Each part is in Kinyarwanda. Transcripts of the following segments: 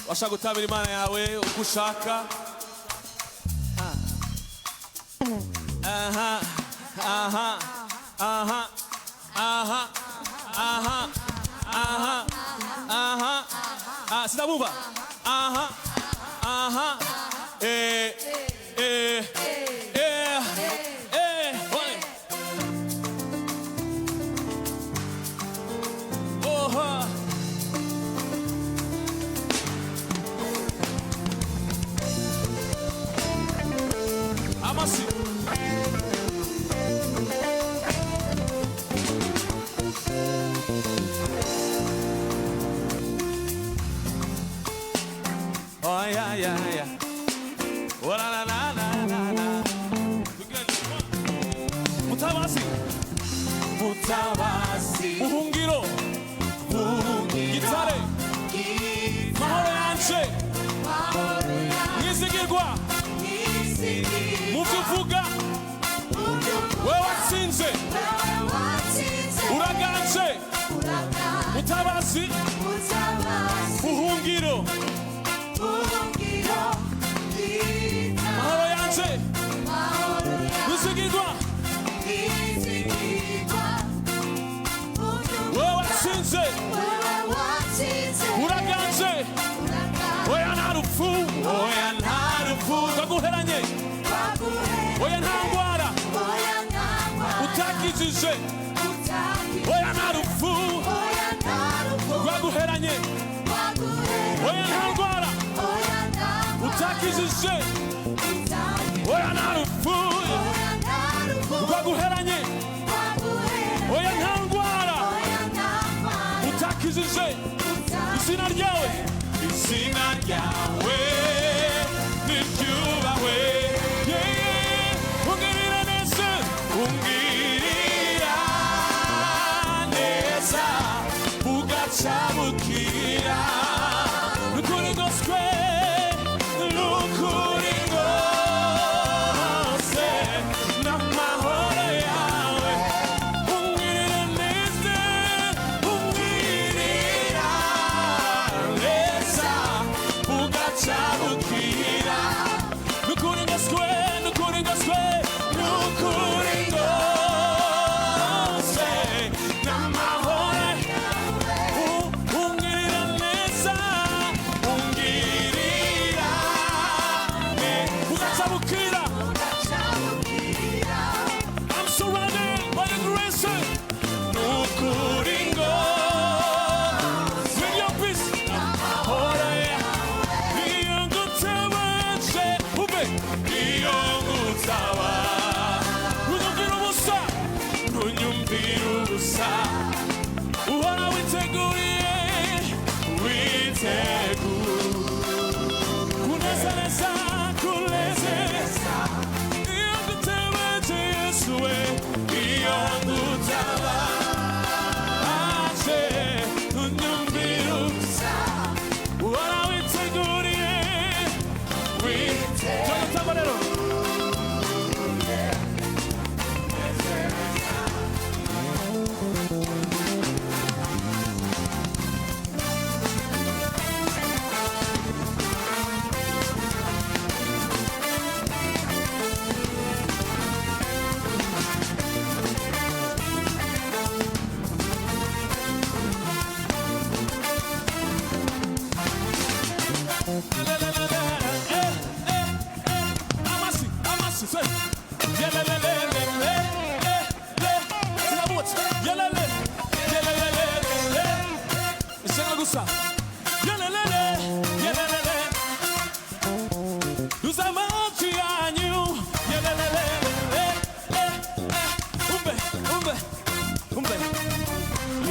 washaka gutabira imana yawe uko ushaka. Aha, aha, aha, aha, aha, aha, aha, sinabumva. Aha, aha, amasi. Oh yeah, yeah, yeah. Oh la la la la la la. Mutabasi, mutabasi. Buhungiro, gitare. Mahoro yanje. Nizigirwa. Muvuga. Wewe watsinze. Uraganje. Mutabasi. Buhungiro. Mahoro yanje. Nizigirwa. Wewe watsinze. Uraganje. Oya ntarufu. Oya ntarufu. Twaguheranye. Oya ntangwara. Utakijije. Oya ntarufu. Twaguheranye. Oya ntangwara. Utakijije. Oya ntarufu. Twaguheranye. Oya ntangwara. Utakijije. Izina ryawe. Izina ryawe niryubahwe. Ungirira neza. Ungirira neza. Ugacabukira. Nukuri goswe. Nukuri gose. N'amahoro yawe. Ungirira neza. Ungirira neza. Ugacabukira. Nukuri goswe. Nukuri goswe. Nukuri gose. N'amahoro yawe. Ungirira neza. Ungirira ugacabukira. I'm surrounded by the grace. Nukuri gose. With your peace. N'amahoro yawe. Iyo ngutabaje. Ube. Iyo ngutaba. Ntunyumvira ubusa. Ntunyumvira ubusa. Uhora witeguriye. Kunezereza, kunezereza. Iyo ngutabaje Yesu we. Iyo ngutabaje. Ntunyumvira ubusa. Uhora witeguriye. Twagutamba rero. Amasi, amasi, say. Yelelelelele. Sinabutse. Yelele. Yelelelele. Isanga gusa. Yelelele. Yelelele. Duzamachi yanyu. Yelelelele. Umbe, umbe, umbe.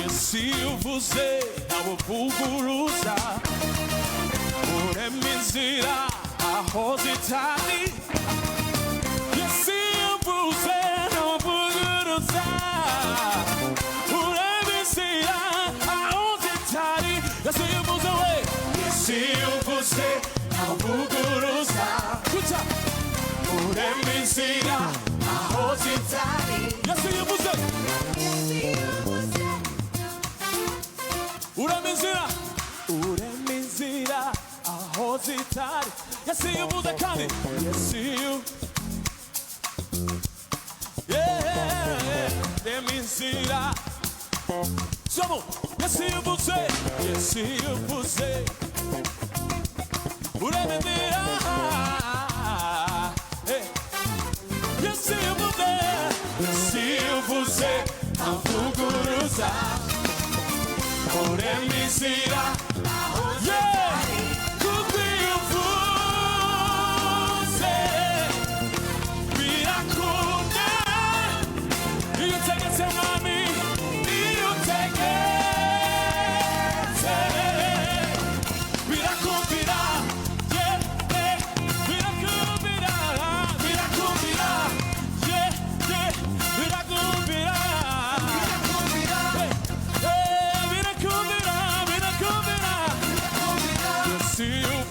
Yesi uvuze abuvuguruza. Urema inzira aho zitari. Yesi uvuze abuvuguruza. Urema inzira aho zitari. Yesi uvuze we. Yesi uvuze abuvuguruza. Kucha. Urema inzira aho zitari. Yesi uvuze. Yesi uvuze kandi Yesi Demizira Somo Yesi uvuze Uremezira Yesi uvuze Avuguruza Uremezira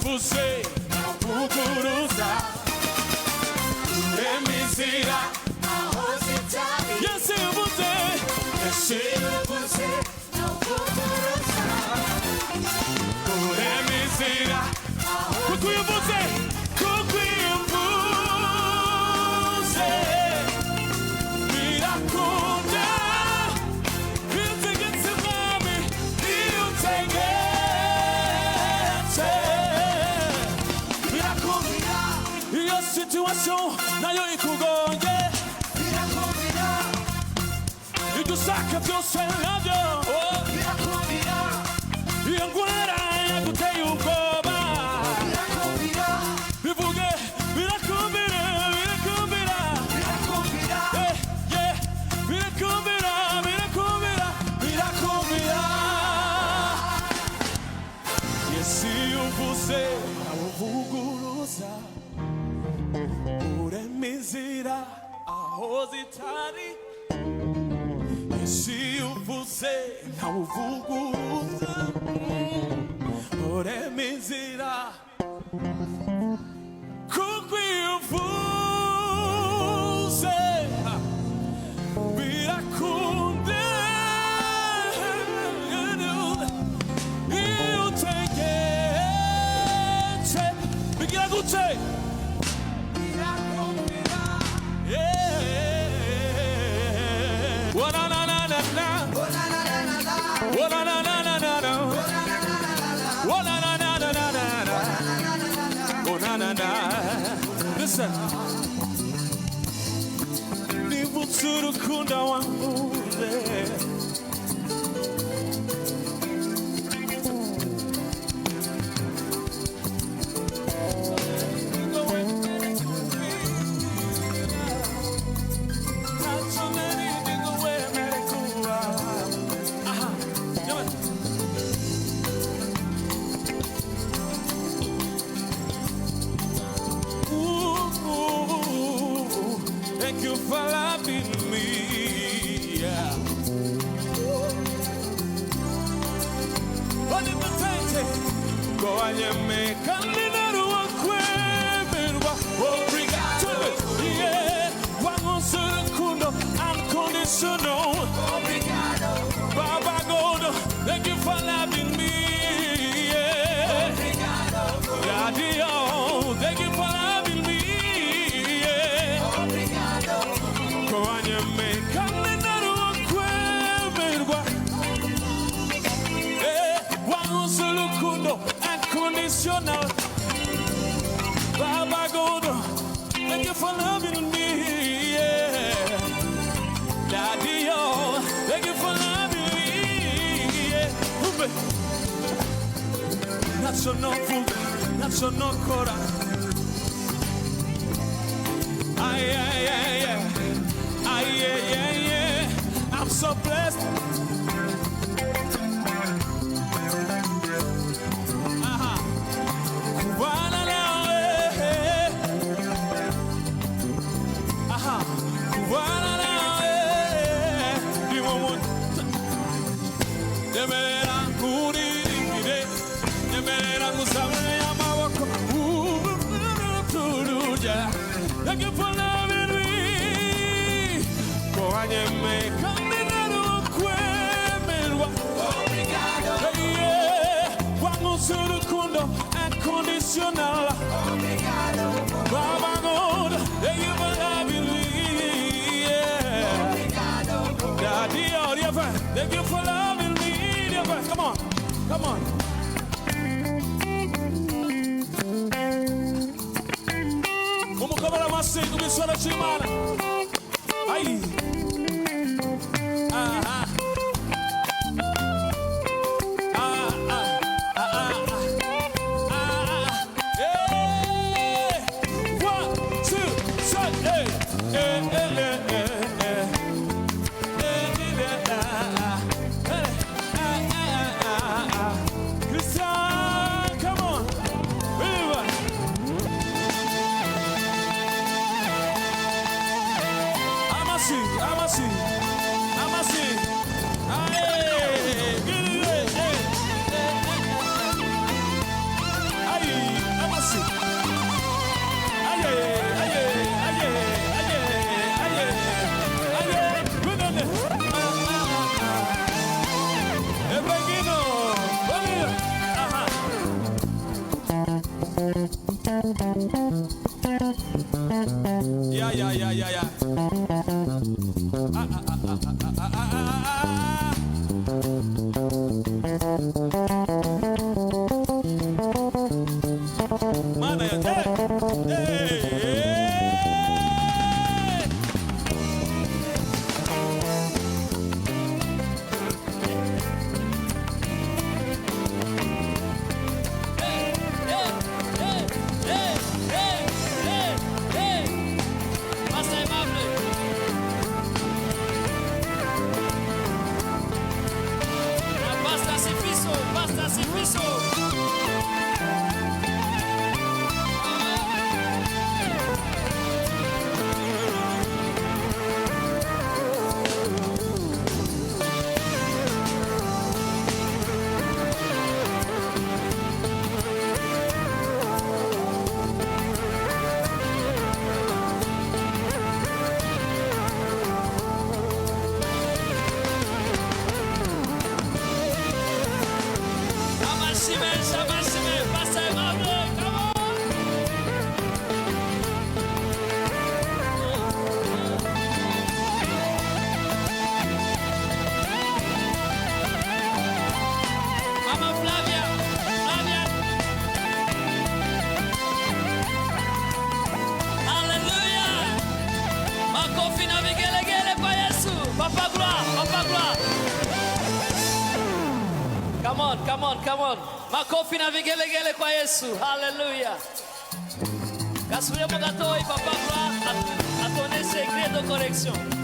Você Avuguruza Uremezira Yesi uvuze Avuguruza Uremezira Kuko uvuze birakunda Birutegetse mwami situation nayo ikugonye birakumira idusaka byose nabyo birakumira iyo ngwara yaguteye ubwoba birakumira bivuge birakumira birakumira birakumira birakumira birakumira birakumira Yesi uvuze Avuguruza Uremezira aho zitari Yesi uvuze Avuguruza Uremezira kuko uvuze birakunda iyo utegetse bigira gute Listen, nibutse urukundo wankunze Thank you for loving me, yeah. Go and you make a little one obrigado, yeah. Vamos kundo unconditional. Obrigado, Baba God, thank you for loving me, yeah. Obrigado, Daddy, oh, thank you for loving me, yeah. Obrigado, go and you make a little one kundo unconditional. Baba God, thank you for loving me, yeah. Daddy, oh, thank you for loving me, yeah. Not so no fool, not so no cora. Ay, ay, ay, ay, ay, ay, ay, ay. I'm so blessed. Thank you for loving me. Go and you make a little obrigado. Yeah, vamos ser kundo unconditional. dear friend. Thank you for loving me, dear friend. Come on, come on. Como câmera macia, começou a chamar. Aí. Yeah. Mana ya, Basta serviço. Come on. Makofi na vigelegele kwa Yesu. Hallelujah. Kasuria mogatoi papa kwa atone segredo correction.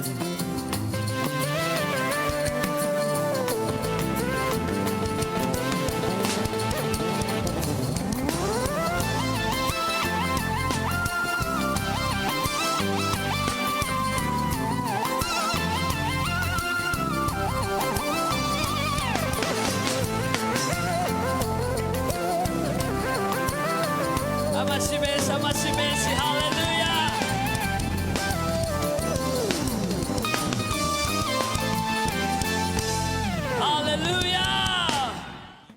Amashi benshi, hallelujah.